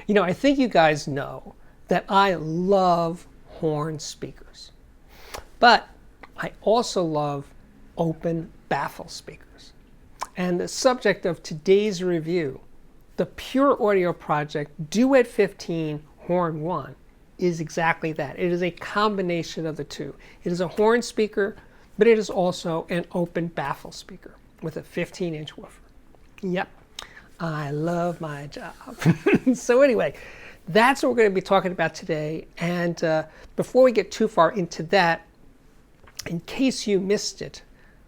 You know, I think you guys know that I love horn speakers, but I also love open baffle speakers. And the subject of today's review, the Pure Audio Project Duet 15 Horn 1, is exactly that. It is a combination of the two. It is a horn speaker, but it is also an open baffle speaker with a 15-inch woofer. Yep, I love my job. So anyway, that's what we're going to be talking about today. And before we get too far into that, in case you missed it,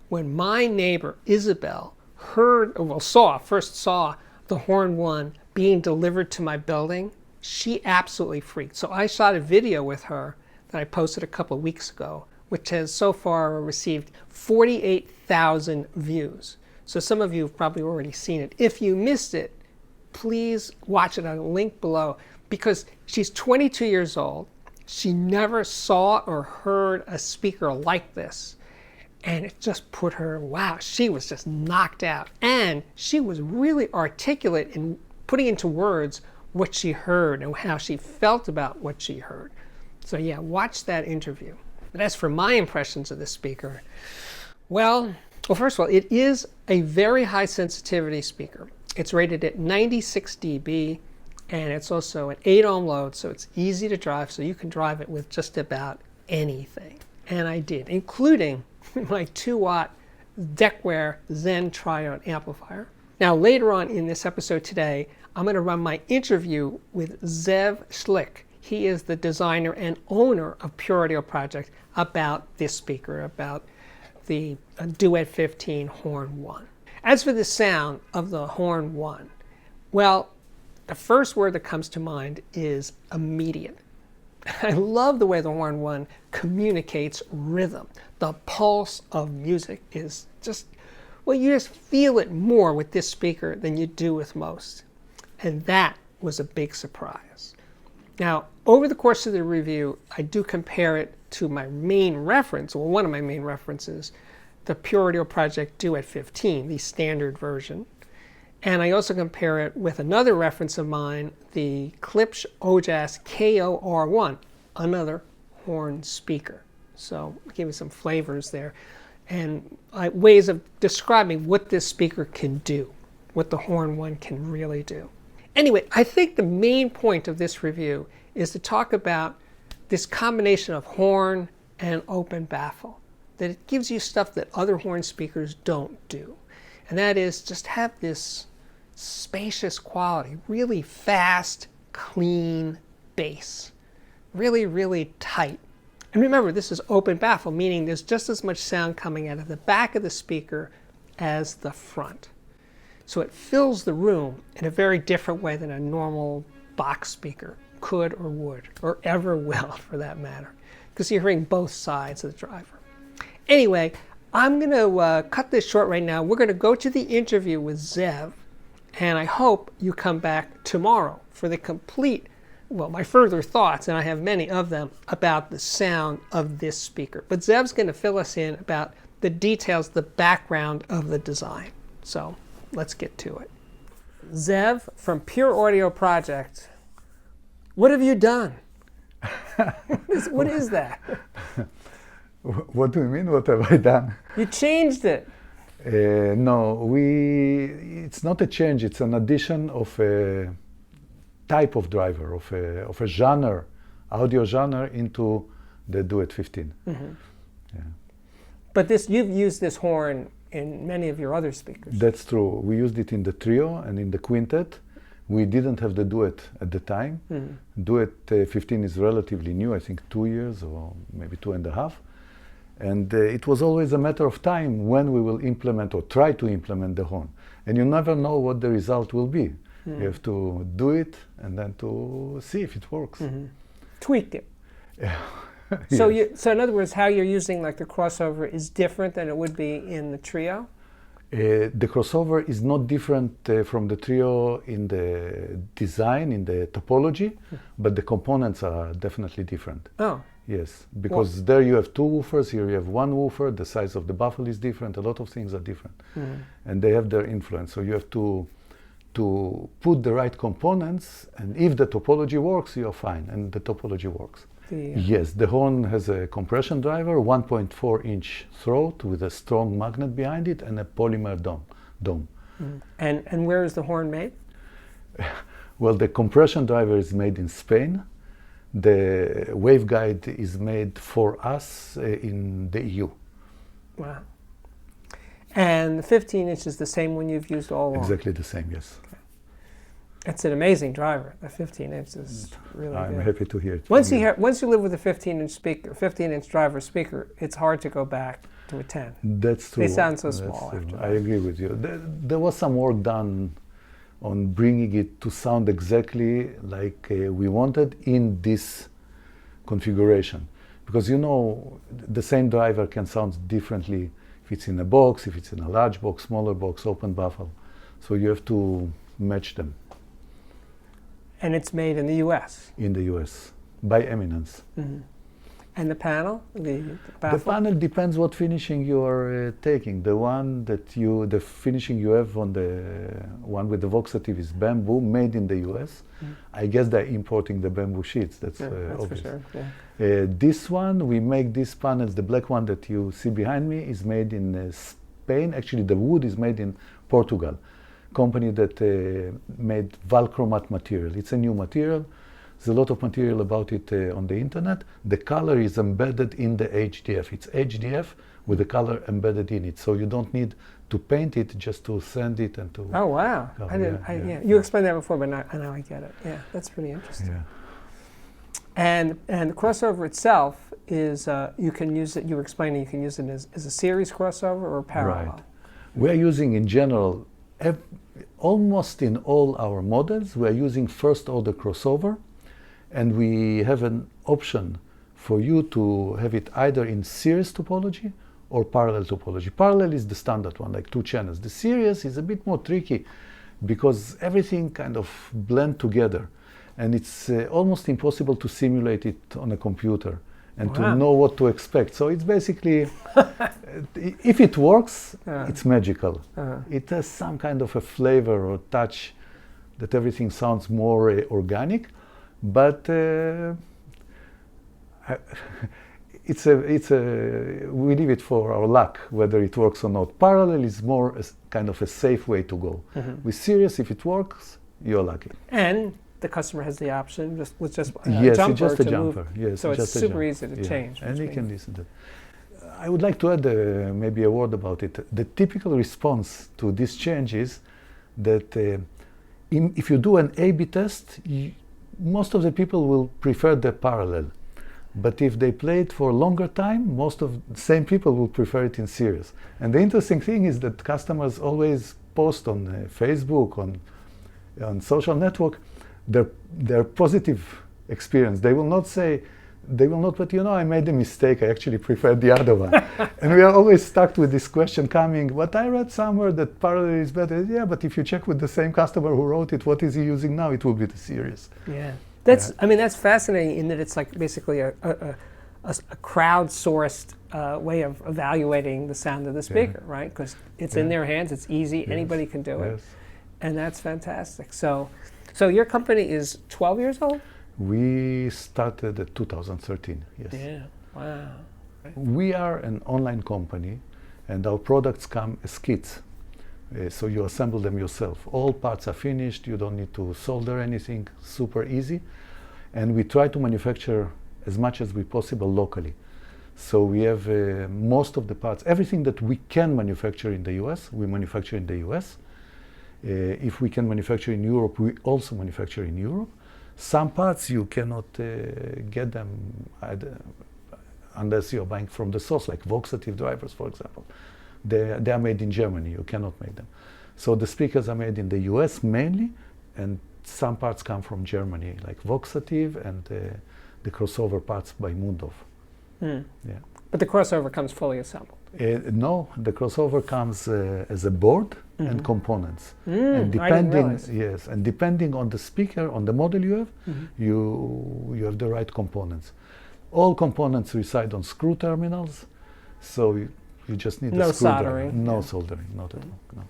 when my neighbor Isabel first saw the Horn 1 being delivered to my building, she absolutely freaked. So I shot a video with her that I posted a couple of weeks ago, which has so far received 48,000 views. So some of you have probably already seen it. If you missed it, please watch it on a link below, because she's 22 years old. She never saw or heard a speaker like this. And it just put her, wow, she was just knocked out. And she was really articulate in putting into words what she heard and how she felt about what she heard. So yeah, watch that interview. But as for my impressions of this speaker, well, first of all, it is a very high sensitivity speaker. It's rated at 96 dB, and it's also an 8 ohm load, so it's easy to drive, so you can drive it with just about anything. And I did, including my 2-watt Deckware Zen Triode amplifier. Now, later on in this episode today, I'm going to run my interview with Zev Shlick. He is the designer and owner of Pure Audio Project about this speaker, about the Duet 15 Horn 1. As for the sound of the Horn 1, well, the first word that comes to mind is immediate. I love the way the Horn 1 communicates rhythm. The pulse of music is just, well, you just feel it more with this speaker than you do with most. And that was a big surprise. Now, over the course of the review, I do compare it to my main reference, well, one of my main references, the Pure Audio Project Duet 15, the standard version. And I also compare it with another reference of mine, the Klipsch Ojas KO-R1, another horn speaker. So give me some flavors there and ways of describing what this speaker can do, what the Horn 1 can really do. Anyway, I think the main point of this review is to talk about this combination of horn and open baffle, that it gives you stuff that other horn speakers don't do. And that is just have this spacious quality, really fast, clean bass, really, really tight. And remember, this is open baffle, meaning there's just as much sound coming out of the back of the speaker as the front. So it fills the room in a very different way than a normal box speaker could or would, or ever will for that matter, because you're hearing both sides of the driver. Anyway, I'm going to cut this short right now. We're going to go to the interview with Zev, and I hope you come back tomorrow for the complete, well, my further thoughts, and I have many of them, about the sound of this speaker. But Zev's going to fill us in about the details, the background of the design. So let's get to it. Zev from Pure Audio Project, what have you done? What is that? What do you mean, what have I done? You changed it. No, it's not a change, it's an addition of a type of driver, of a genre, audio genre into the Duet 15. Mm-hmm. Yeah. But you've used this horn in many of your other speakers. That's true. We used it in the trio and in the quintet. We didn't have the Duet at the time. Mm-hmm. Duet 15 is relatively new, I think 2 years or maybe 2.5. And it was always a matter of time when we will implement or try to implement the horn. And you never know what the result will be. Mm-hmm. You have to do it and then to see if it works. Mm-hmm. Tweak it. Yeah. So, Yes. so in other words, how you're using like the crossover is different than it would be in the trio? The crossover is not different from the trio in the design, in the topology, but the components are definitely different. Oh. Yes, because there you have two woofers, here you have one woofer, the size of the baffle is different, a lot of things are different. Mm-hmm. And they have their influence, so you have to to put the right components, and if the topology works, you're fine, and the topology works. Yes, the horn has a compression driver, 1.4-inch throat with a strong magnet behind it, and a polymer dome. And where is the horn made? Well, the compression driver is made in Spain. The waveguide is made for us in the EU. Wow. And the 15-inch is the same one you've used all along? Exactly the same, yes. Okay. It's an amazing driver. The 15-inch is really good. I'm happy to hear it. Once you live with a 15-inch speaker, 15-inch driver speaker, it's hard to go back to a 10. That's true. They sound so small after that. I agree with you. There was some work done on bringing it to sound exactly like we wanted in this configuration. Because you know, the same driver can sound differently if it's in a box, if it's in a large box, smaller box, open baffle. So you have to match them. And it's made in the US? In the US, by Eminence. Mm-hmm. And the panel, the baffle? The panel depends what finishing you are taking. The finishing you have on the one with the Voxative is bamboo, made in the US. Mm. I guess they're importing the bamboo sheets, that's obvious. For sure, yeah. This one, we make these panels, the black one that you see behind me is made in Spain. Actually, the wood is made in Portugal. Company that made Valchromat material. It's a new material. There's a lot of material about it on the internet. The color is embedded in the HDF. It's HDF with the color embedded in it. So you don't need to paint it, just to sand it and to... Oh, wow. You explained that before, but now I get it. Yeah, that's pretty interesting. Yeah. And the crossover itself is, you can use it, you were explaining, you can use it as a series crossover or parallel. Right. We're using, in general, almost in all our models, we're using first order crossover. And we have an option for you to have it either in series topology or parallel topology. Parallel is the standard one, like 2 channels. The series is a bit more tricky because everything kind of blend together. And it's almost impossible to simulate it on a computer and to know what to expect. So it's basically, if it works, it's magical. It has some kind of a flavor or touch that everything sounds more organic. But we leave it for our luck whether it works or not. Parallel is more kind of a safe way to go. Mm-hmm. With series, if it works, you're lucky. And the customer has the option with just yes, jumper it's just a to jumper. Move. Yes, so it's super jumper. Easy to change. And you can listen to it. I would like to add maybe a word about it. The typical response to this change is that if you do an A/B test, most of the people will prefer the parallel. But if they play it for a longer time, most of the same people will prefer it in series. And the interesting thing is that customers always post on Facebook, on social network, their positive experience. They will not say, but you know, I made a mistake, I actually prefer the other one. And we are always stuck with this question coming, but I read somewhere that parallel is better. Yeah, but if you check with the same customer who wrote it, what is he using now? It will be the series. Yeah. That's fascinating in that it's like basically a crowdsourced way of evaluating the sound of the speaker, right? Because it's in their hands, it's easy, anybody can do it. And that's fantastic. So your company is 12 years old? We started in 2013, yes. Yeah, wow. We are an online company and our products come as kits. So you assemble them yourself. All parts are finished, you don't need to solder anything, super easy. And we try to manufacture as much as we possible locally. So we have most of the parts, everything that we can manufacture in the US, we manufacture in the US. If we can manufacture in Europe, we also manufacture in Europe. Some parts you cannot get them unless you're buying from the source, like Voxative drivers, for example. They are made in Germany, you cannot make them. So the speakers are made in the US mainly, and some parts come from Germany, like Voxative and the crossover parts by Mundov. Yeah. But the crossover comes fully assembled? No, the crossover comes as a board and components. And depending on the speaker, on the model you have, you have the right components. All components reside on screw terminals, so you just need no a screwdriver. soldering. No soldering, not at all. No.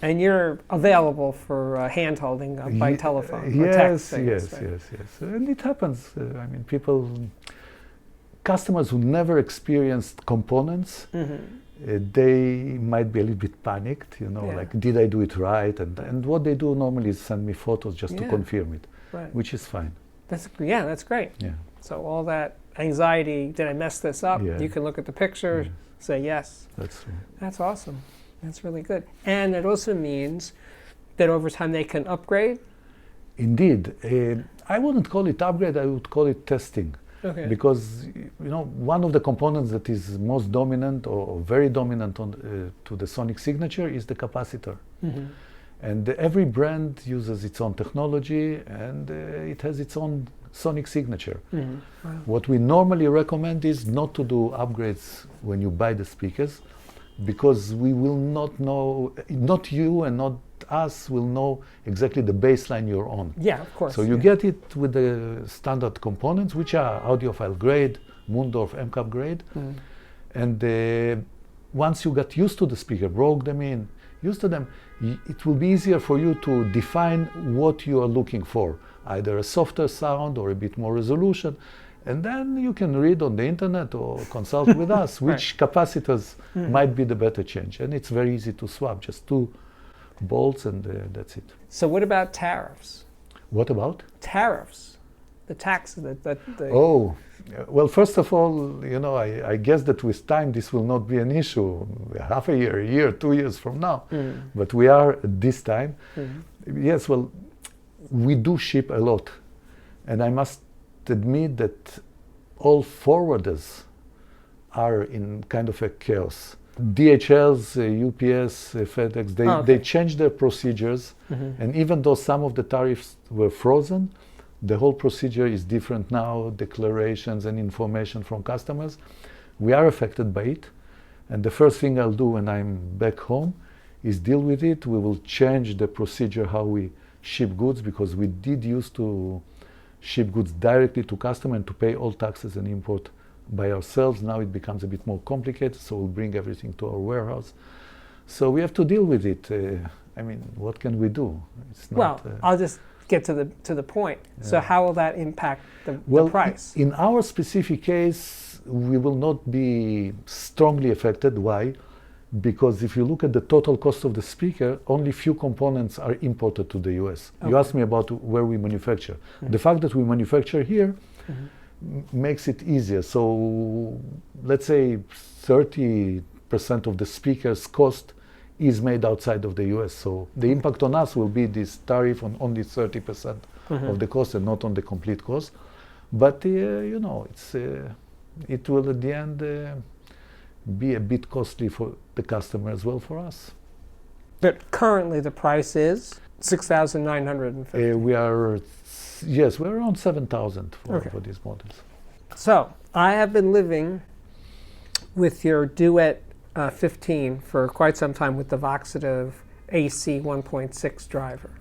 And you're available for hand-holding by telephone or Yes, text. I guess, yes, right? yes. And it happens. I mean, customers who never experienced components, they might be a little bit panicked, Yeah. like, did I do it right? And what they do normally is send me photos just to Yeah. confirm it, Right. which is fine. That's great. Yeah. So all that anxiety, did I mess this up? Yeah. You can look at the picture, Yeah. say yes. That's true. That's awesome. That's really good. And it also means that over time they can upgrade. Indeed. I wouldn't call it upgrade, I would call it testing. Okay. Because one of the components that is most dominant or very dominant to the sonic signature is the capacitor. Mm-hmm. And every brand uses its own technology, and it has its own sonic signature. Mm-hmm. Wow. What we normally recommend is not to do upgrades when you buy the speakers, because we will not know, not you and not us will know exactly the baseline you're on. Yeah, of course. So you yeah. get it with the standard components, which are audiophile grade, Mundorf MCAP grade. Mm. And once you get used to the speaker, broke them in, used to them, it will be easier for you to define what you are looking for, either a softer sound or a bit more resolution. And then you can read on the internet or consult with us which capacitors might be the better change. And it's very easy to swap, just 2 bolts and that's it. So what about tariffs? What about? Tariffs, the taxes that Oh, well, first of all, I guess that with time this will not be an issue, half a year, 2 years from now. But we are at this time. Yes, well, we do ship a lot. And I must admit that all forwarders are in kind of a chaos. DHLs, UPS, FedEx, they changed their procedures. And even though some of the tariffs were frozen, the whole procedure is different now, declarations and information from customers. We are affected by it. And the first thing I'll do when I'm back home is deal with it. We will change the procedure how we ship goods, because we did used to ship goods directly to customer and to pay all taxes and import by ourselves. Now it becomes a bit more complicated, so we'll bring everything to our warehouse. So we have to deal with it. I mean, what can we do? It's not, I'll just get to the point. Yeah. So how will that impact the price? In our specific case, we will not be strongly affected. Why? Because if you look at the total cost of the speaker, only few components are imported to the US. Okay. You asked me about where we manufacture. The fact that we manufacture here makes it easier. So let's say 30% of the speaker's cost is made outside of the US. So the impact on us will be this tariff on only 30% of the cost and not on the complete cost. But it will at the end be a bit costly for the customer as well for us. But currently the price is $6,950. We're around 7,000 for these models. So I have been living with your Duet 15 for quite some time with the Voxative AC 1.6 driver.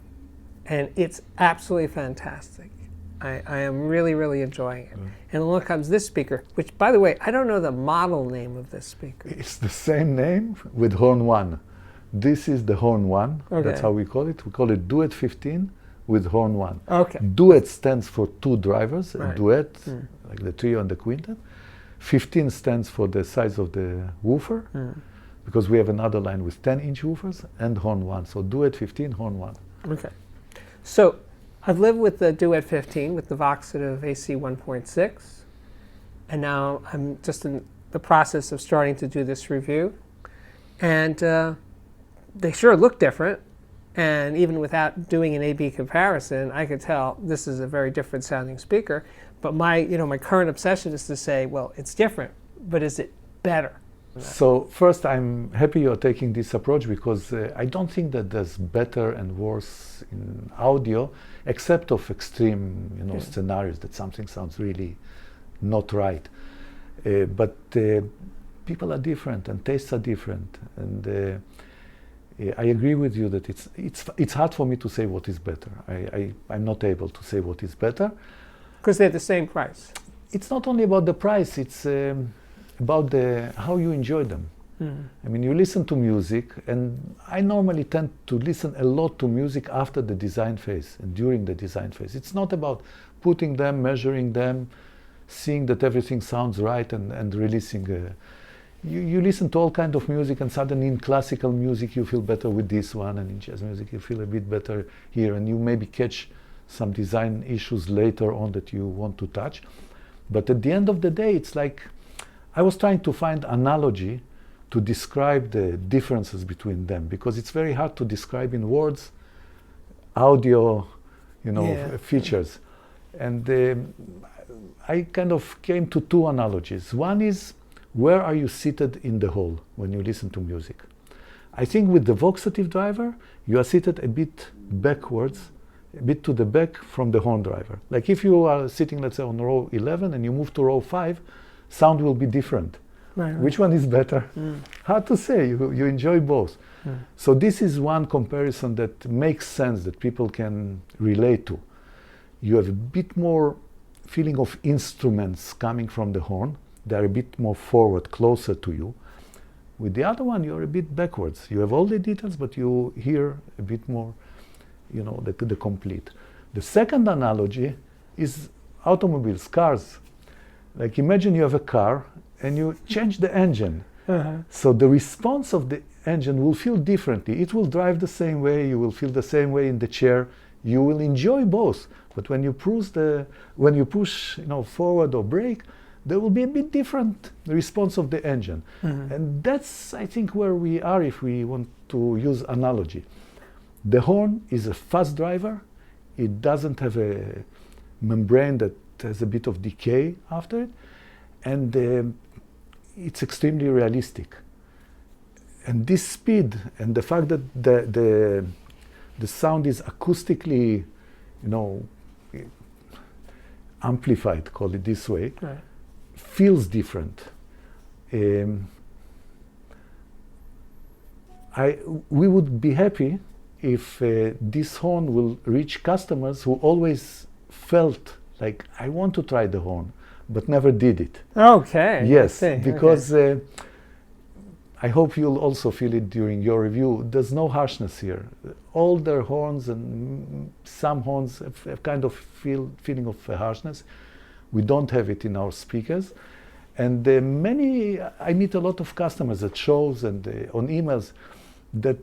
And it's absolutely fantastic. I am really, really enjoying it. And along comes this speaker, which, by the way, I don't know the model name of this speaker. It's the same name with Horn 1. This is the Horn 1. Okay. That's how we call it. We call it Duet 15 with Horn 1. Okay. Duet stands for 2 drivers, right. A duet, like the trio and the quintet. 15 stands for the size of the woofer, because we have another line with 10-inch woofers, and Horn 1. So Duet 15, Horn 1. Okay. So I've lived with the Duet 15 with the Voxative AC 1.6, and now I'm just in the process of starting to do this review. And they sure look different, and even without doing an A/B comparison, I could tell this is a very different sounding speaker. But my current obsession is to say, well, it's different, but is it better? So first, I'm happy you're taking this approach, because I don't think that there's better and worse in audio, except of extreme scenarios that something sounds really not right. But people are different and tastes are different, and I agree with you that it's hard for me to say what is better. I'm not able to say what is better. Because they're the same price. It's not only about the price, it's about how you enjoy them. I mean, you listen to music, and I normally tend to listen a lot to music after the design phase and during the design phase. It's not about putting them, measuring them, seeing that everything sounds right, and releasing. You listen to all kinds of music, and suddenly in classical music you feel better with this one, and in jazz music you feel a bit better here, and you maybe catch some design issues later on that you want to touch. But at the end of the day, it's like I was trying to find analogy to describe the differences between them, because it's very hard to describe in words audio, features. And I kind of came to two analogies. One is, where are you seated in the hall when you listen to music? I think with the Voxative driver, you are seated a bit backwards, a bit to the back from the horn driver. Like if you are sitting, let's say, on row 11 and you move to row 5, sound will be different. Right. Which one is better? Hard to say. You enjoy both. So this is one comparison that makes sense, that people can relate to. You have a bit more feeling of instruments coming from the horn. They're a bit more forward, closer to you. With the other one, you're a bit backwards. You have all the details, but you hear a bit more, the complete. The second analogy is automobiles, cars. Like imagine you have a car and you change the engine. So the response of the engine will feel differently. It will drive the same way, you will feel the same way in the chair. You will enjoy both. But when you push forward or brake, there will be a bit different response of the engine. And that's, I think, where we are if we want to use analogy. The horn is a fast driver. It doesn't have a membrane that has a bit of decay after it. And it's extremely realistic. And this speed and the fact that the sound is acoustically, amplified, call it this way, Right. feels different. We would be happy if this horn will reach customers who always felt like, I want to try the horn, but never did it. Okay. Yes, I see. because I hope you'll also feel it during your review. There's no harshness here. All their horns and some horns have a kind of feeling of harshness. We don't have it in our speakers. And I meet a lot of customers at shows and on emails that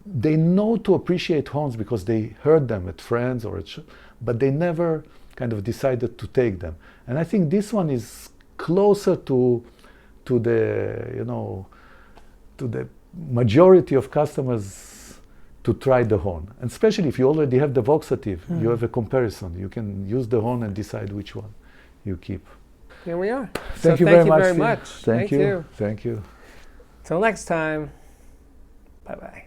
they know to appreciate horns because they heard them at friends or at but they never kind of decided to take them. And I think this one is closer to the to the majority of customers to try the horn. And especially if you already have the Voxative, you have a comparison. You can use the horn and decide which one you keep. Here we are. Thank you Thank very you much. very Steve. much. Thank you. Thank you. Till next time. Bye-bye.